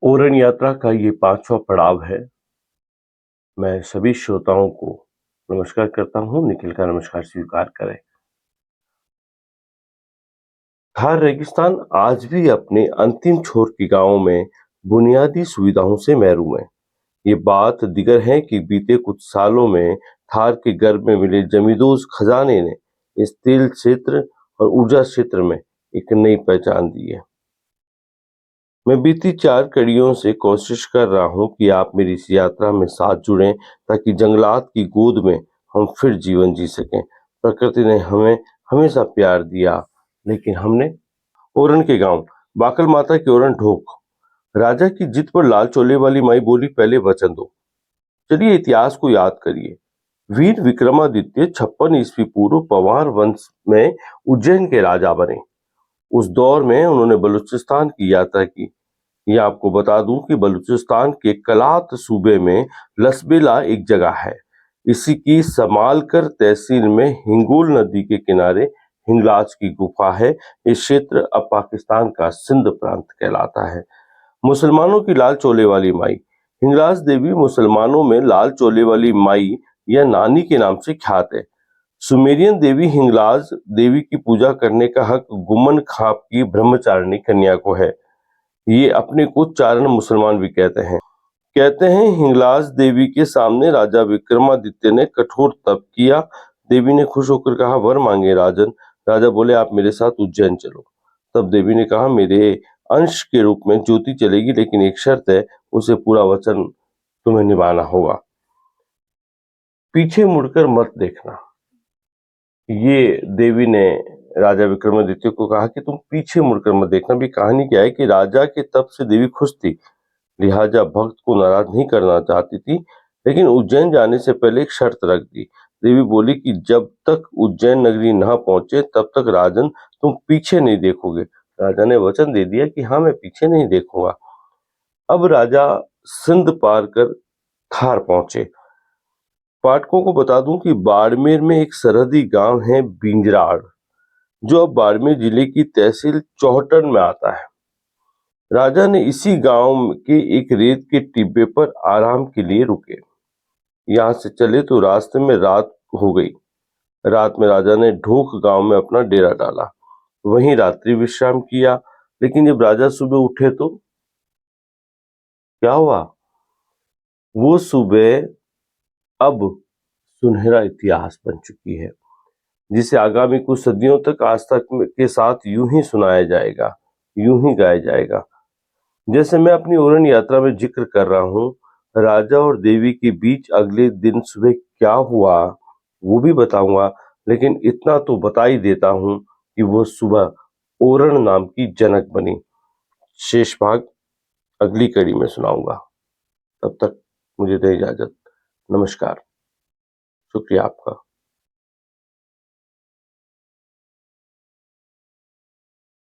ओरन यात्रा का ये 5वां पड़ाव है। मैं सभी श्रोताओं को नमस्कार करता हूँ, निखिल का नमस्कार स्वीकार करें। थार रेगिस्तान आज भी अपने अंतिम छोर के गांवों में बुनियादी सुविधाओं से महरूम है। ये बात दिगर है कि बीते कुछ सालों में थार के गर्भ में मिले जमींदोज खजाने ने इस तेल क्षेत्र और ऊर्जा क्षेत्र में एक नई पहचान दी है। मैं बीती 4 कड़ियों से कोशिश कर रहा हूं कि आप मेरी इस यात्रा में साथ जुड़ें ताकि जंगलात की गोद में हम फिर जीवन जी सकें। प्रकृति ने हमें हमेशा प्यार दिया, लेकिन हमने ओरन के गांव बाकल माता के ओरन ढोक राजा की जिद पर लाल चोले वाली माई बोली, पहले वचन दो। चलिए इतिहास को याद करिए। वीर विक्रमादित्य 56 ईस्वी पूर्व पवार वंश में उज्जैन के राजा बने। उस दौर में उन्होंने बलूचिस्तान की यात्रा की। ये आपको बता दूं कि बलूचिस्तान के कलात सूबे में लसबेला एक जगह है। इसी की समालकर तहसील में हिंगोल नदी के किनारे हिंगलाज की गुफा है। ये क्षेत्र अब पाकिस्तान का सिंध प्रांत कहलाता है। मुसलमानों की लाल चोले वाली माई हिंगलाज देवी मुसलमानों में लाल चोले वाली माई या नानी के नाम से ख्यात है। सुमेरियन देवी हिंगलाज देवी की पूजा करने का हक गुमन खाप की ब्रह्मचारिणी कन्या को है। ये अपने को चारण मुसलमान भी कहते हैं हिंगलाज देवी के सामने राजा विक्रमादित्य ने कठोर तप किया। देवी ने खुश होकर कहा, वर मांगे राजन। राजा बोले, आप मेरे साथ उज्जैन चलो। तब देवी ने कहा, मेरे अंश के रूप में ज्योति चलेगी, लेकिन एक शर्त है, उसे पूरा वचन तुम्हें निभाना होगा। पीछे मुड़कर मत देखना। ये देवी ने राजा विक्रमादित्य को कहा कि तुम पीछे मुड़कर मत देखना। भी कहानी क्या है कि राजा के तप से देवी खुश थी, लिहाजा भक्त को नाराज नहीं करना चाहती थी, लेकिन उज्जैन जाने से पहले एक शर्त रख दी। देवी बोली कि जब तक उज्जैन नगरी ना पहुंचे तब तक राजन तुम पीछे नहीं देखोगे। राजा ने वचन दे दिया कि हाँ, मैं पीछे नहीं देखूंगा। अब राजा सिंध पार कर थार पहुंचे। पाठकों को बता दूं कि बाड़मेर में एक सरहदी गांव है बिंजराड़, जो अब बाड़मेर जिले की तहसील चौहटन में आता है। राजा ने इसी गांव के एक रेत के टिब्बे पर आराम के लिए रुके। यहाँ से चले तो रास्ते में रात हो गई। रात में राजा ने ढोक गांव में अपना डेरा डाला, वहीं रात्रि विश्राम किया। लेकिन जब राजा सुबह उठे तो क्या हुआ? वो सुबह अब सुनहरा इतिहास बन चुकी है, जिसे आगामी कुछ सदियों तक आस्था के साथ यूं ही सुनाया जाएगा, यूं ही गाया जाएगा। जैसे मैं अपनी ओरन यात्रा में जिक्र कर रहा हूँ, राजा और देवी के बीच अगले दिन सुबह क्या हुआ वो भी बताऊंगा, लेकिन इतना तो बता ही देता हूँ कि वो सुबह ओरन नाम की जनक बनी। शेष भाग अगली कड़ी में सुनाऊंगा। तब तक मुझे दे इजाजत। नमस्कार। शुक्रिया आपका।